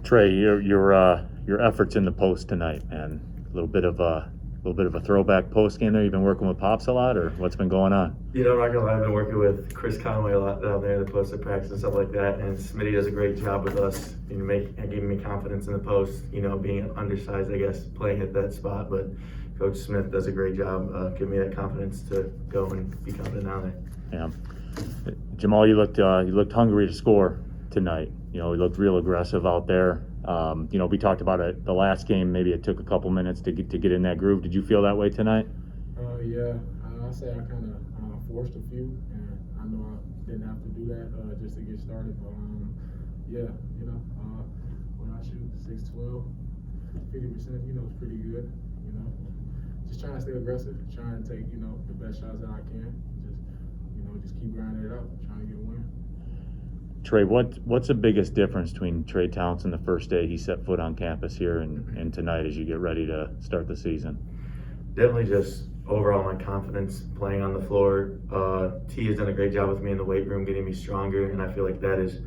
Trey, your efforts in the post tonight, man. A little bit of a throwback post game there. You've been working with Pops a lot, or what's been going on? You know, I'm not gonna lie, I've been working with Chris Conway a lot down there in the post at practice and stuff like that, and Smitty does a great job with us, giving me confidence in the post, being undersized, I guess, playing at that spot, but Coach Smith does a great job giving me that confidence to go and be confident down there. Yeah. Jamal, you looked hungry to score tonight. You looked real aggressive out there. We talked about it the last game. Maybe it took a couple minutes to get in that groove. Did you feel that way tonight? Yeah. I say I kind of forced a few, and I know I didn't have to do that just to get started. But yeah, when I shoot 6-12, 50%, it's pretty good. Just trying to stay aggressive, trying to take the best shots that I can. Just keep grinding it out, trying to get a win. Trey, what's the biggest difference between Trey Townsend the first day he set foot on campus here and tonight as you get ready to start the season? Definitely just overall my confidence playing on the floor. T has done a great job with me in the weight room, getting me stronger, and I feel like that has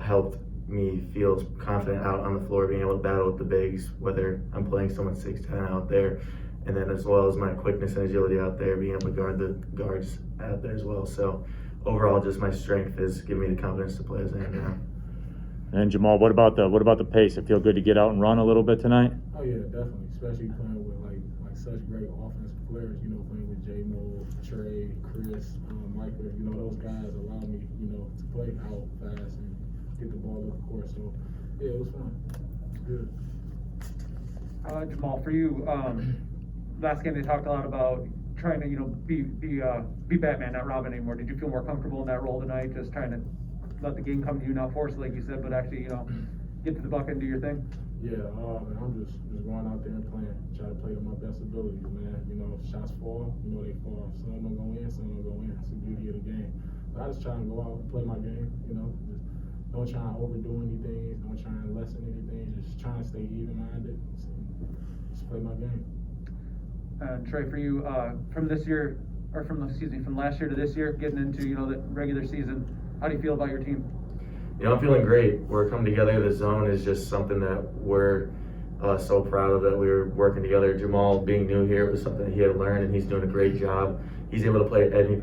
helped me feel confident out on the floor, being able to battle with the bigs, whether I'm playing someone 6'10" out there, and then as well as my quickness and agility out there, being able to guard the guards out there as well. So overall, just my strength has given me the confidence to play as I am now. And Jamal, what about the pace? It feel good to get out and run a little bit tonight? Oh yeah, definitely. Especially playing with like such great offensive players. Playing with J-Mo, Trey, Chris, Micah. Those guys allow me, to play out fast and get the ball up the court. So yeah, it was fun. It was good. Jamal, for you, last game they talked a lot about trying to, be Batman, not Robin anymore. Did you feel more comfortable in that role tonight, just trying to let the game come to you, not force it like you said, but actually, get to the bucket and do your thing? Yeah, man, I'm just going out there and playing, try to play to my best abilities, man. Shots fall, they fall. Some of them go in, some of them go in. That's the beauty of the game. But I just try to go out and play my game, just don't try to overdo anything, don't try to lessen anything, just trying to stay even-minded, just play my game. Trey, for you, from last year to this year, getting into, the regular season, how do you feel about your team? I'm feeling great. We're coming together. The zone is just something that we're so proud of, that we were working together. Jamal, being new here, was something that he had to learn, and he's doing a great job. He's able to play at any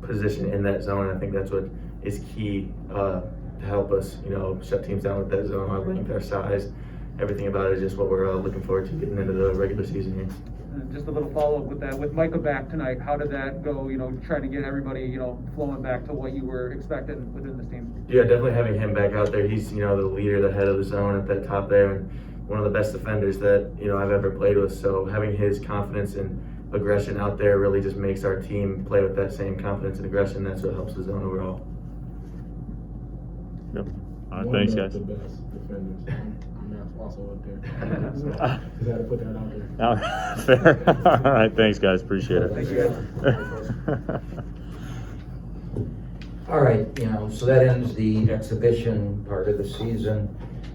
position in that zone, and I think that's what is key to help us, shut teams down with that zone, our length, our size. Everything about it is just what we're looking forward to getting into the regular season here. Just a little follow-up with that. With Micah back tonight, how did that go, trying to get everybody, flowing back to what you were expecting within this team? Yeah, definitely having him back out there. He's, the leader, the head of the zone at that top there, and one of the best defenders that, I've ever played with. So having his confidence and aggression out there really just makes our team play with that same confidence and aggression. That's what helps the zone overall. Yep. All right, thanks, guys. The best defenders. Also up there. So, just had to put that out there. Fair. All right, thanks, guys. Appreciate it. Thank you, guys. All right, so that ends the exhibition part of the season.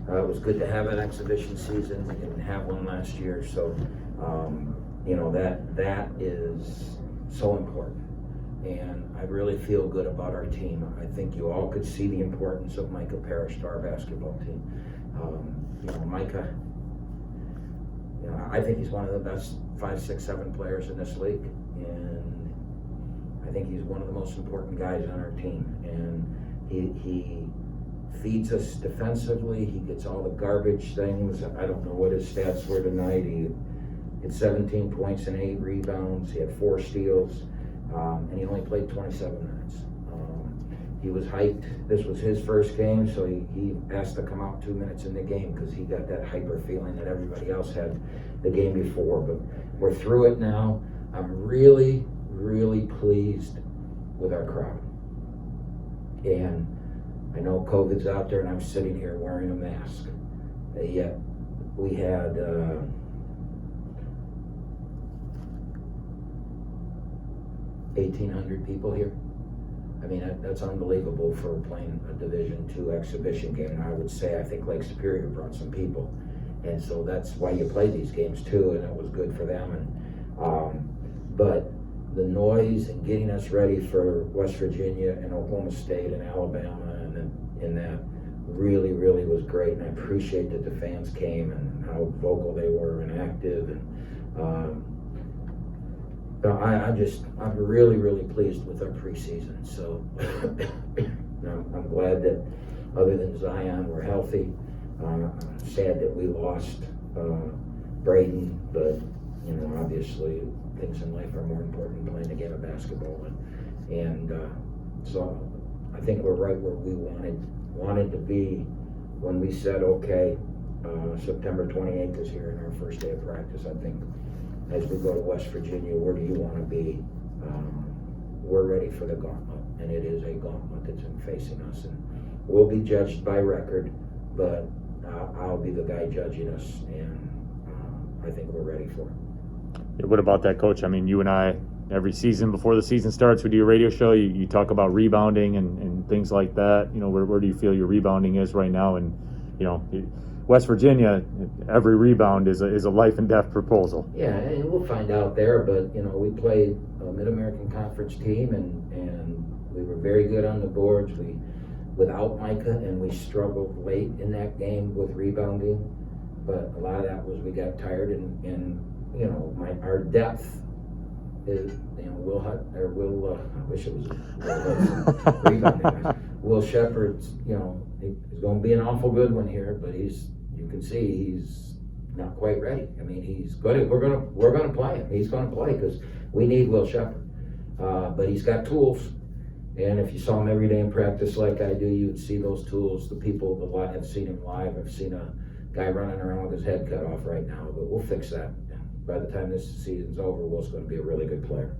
It was good to have an exhibition season. We didn't have one last year, so that is so important. And I really feel good about our team. I think you all could see the importance of Micah Parrish to our basketball team. Micah, I think he's one of the best 5, 6, 7 players in this league, and I think he's one of the most important guys on our team. And he feeds us defensively. He gets all the garbage things. I don't know what his stats were tonight. He had 17 points and 8 rebounds. He had 4 steals, and he only played 27 minutes. He was hyped. This was his first game, so he asked to come out 2 minutes in the game because he got that hyper feeling that everybody else had the game before. But we're through it now. I'm really, really pleased with our crowd. And I know COVID's out there, and I'm sitting here wearing a mask. Yet we had 1,800 people here. I mean, that's unbelievable for playing a Division II exhibition game. And I would say, I think Lake Superior brought some people. And so that's why you play these games too, and it was good for them. And but the noise and getting us ready for West Virginia and Oklahoma State and Alabama and that really, really was great, and I appreciate that the fans came and how vocal they were and active, and so I'm really, really pleased with our preseason. So I'm glad that other than Zion, we're healthy. I'm sad that we lost Braden, but you know, obviously things in life are more important than playing the game of basketball, and so I think we're right where we wanted to be when we said, okay, September 28th is here and our first day of practice. I think as we go to West Virginia, where do you want to be? We're ready for the gauntlet, and it is a gauntlet that's facing us, and we'll be judged by record, but I'll be the guy judging us, and I think we're ready for it. Yeah, what about that, Coach? I mean, you and I, every season before the season starts, we do a radio show. You talk about rebounding and things like that. You know, where do you feel your rebounding is right now? And, you know, West Virginia, every rebound is a life and death proposal. Yeah, and we'll find out there, but, you know, we played a Mid-American Conference team, and we were very good on the boards. Without Micah, and we struggled late in that game with rebounding, but a lot of that was we got tired, and you know, our depth is, you know, I wish it was rebounding. Will Shepard's, you know, he's going to be an awful good one here, but you can see he's not quite ready. I mean, he's good. We're gonna play him. He's going to play because we need Will Shepard, but he's got tools. And if you saw him every day in practice like I do, you'd see those tools. The people a lot have seen him live. I've seen a guy running around with his head cut off right now, but we'll fix that. By the time this season's over, Will's going to be a really good player.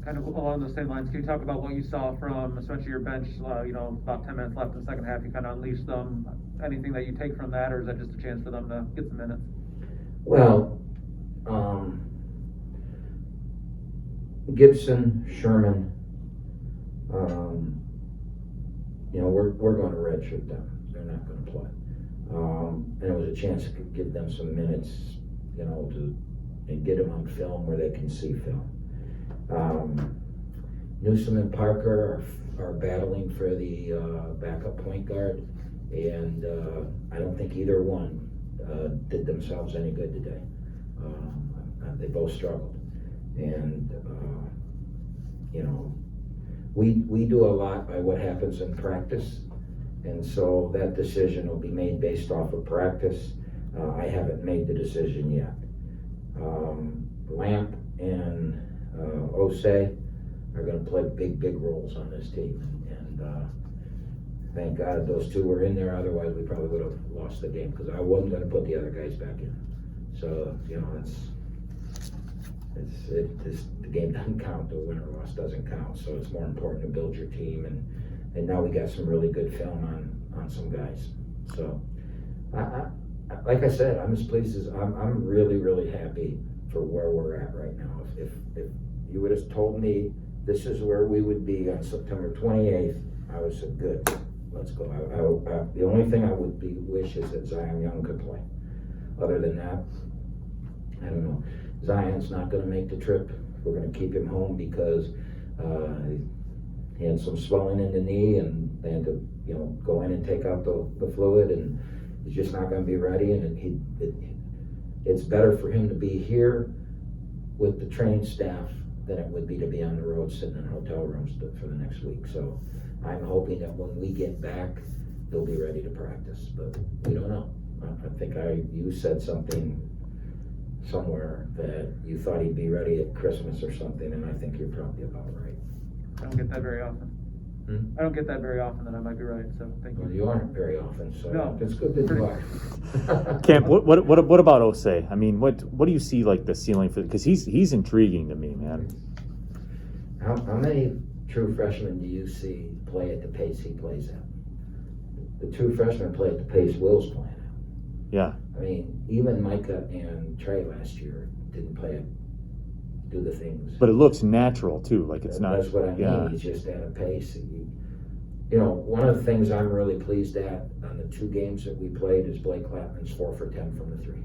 Kind of along those same lines, can you talk about what you saw from especially your bench, you know, about 10 minutes left in the second half, you kind of unleashed them. Anything that you take from that, or is that just a chance for them to get some minutes? Well, Gibson, Sherman, you know, we're going to redshirt them. They're not going to play. And it was a chance to give them some minutes, you know, and get them on film where they can see film. Newsom and Parker are battling for the backup point guard, and I don't think either one did themselves any good today. They both struggled, and you know, we do a lot by what happens in practice, and so that decision will be made based off of practice. I haven't made the decision yet. Lamp and Osei are going to play big roles on this team, and thank God those two were in there. Otherwise, we probably would have lost the game because I wasn't going to put the other guys back in. So you know, the game doesn't count. The win or loss doesn't count. So it's more important to build your team, and now we got some really good film on some guys. So like I said, I'm as pleased as I'm really happy for where we're at right now. If you would have told me this is where we would be on September 28th, I would have said, good, let's go. The only thing I would wish is that Zion Young could play. Other than that, I don't know. Zion's not going to make the trip. We're going to keep him home because he had some swelling in the knee, and they had to, you know, go in and take out the fluid, and he's just not going to be ready. And it's better for him to be here with the trained staff than it would be to be on the road sitting in hotel rooms for the next week. So I'm hoping that when we get back, they'll be ready to practice, but we don't know. I think you said something somewhere that you thought he'd be ready at Christmas or something, and I think you're probably about right. I don't get that very often. I don't get that very often, that I might be right, so thank you. Well, you aren't very often, so No. it's good that you are. Camp, what about Osei? I mean, what do you see like the ceiling for? Because he's intriguing to me, man. How many true freshmen do you see play at the pace he plays at? The true freshmen play at the pace Will's playing at. Yeah. I mean, even Micah and Trey last year didn't do the things. But it looks natural too, like it's not. That's what I mean. Yeah. He's just at a pace. You know, one of the things I'm really pleased at on the two games that we played is Blake Clapman's 4 for 10 from the three.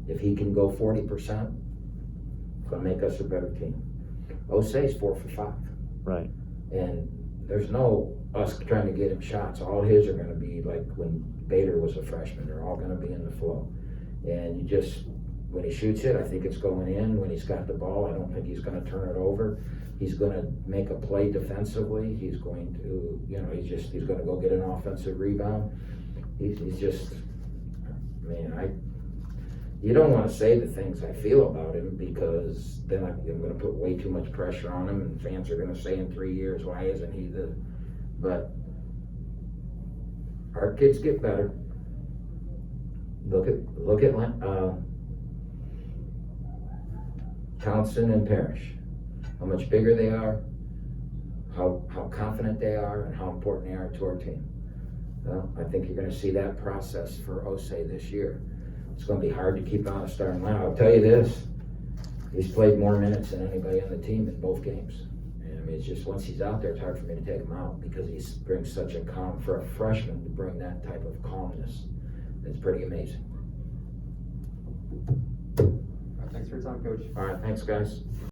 If he can go 40%, it's going to make us a better team. Osei's 4 for 5. Right. And there's no us trying to get him shots. All his are gonna be like when Bader was a freshman, they're all gonna be in the flow. And you just, when he shoots it, I think it's going in. When he's got the ball, I don't think he's gonna turn it over. He's gonna make a play defensively. He's going to, he's gonna go get an offensive rebound. He's just, you don't wanna say the things I feel about him, because then I'm gonna put way too much pressure on him, and fans are gonna say in 3 years, why isn't he but our kids get better. Look at Townsend and Parrish, how much bigger they are, how confident they are, and how important they are to our team. Well, I think you're gonna see that process for Osei this year. It's gonna be hard to keep on a starting line. I'll tell you this, he's played more minutes than anybody on the team in both games. And I mean, it's just, once he's out there, it's hard for me to take him out, because he brings such a calm, for a freshman to bring that type of calmness, it's pretty amazing. Thanks for your time, Coach. All right, thanks, guys.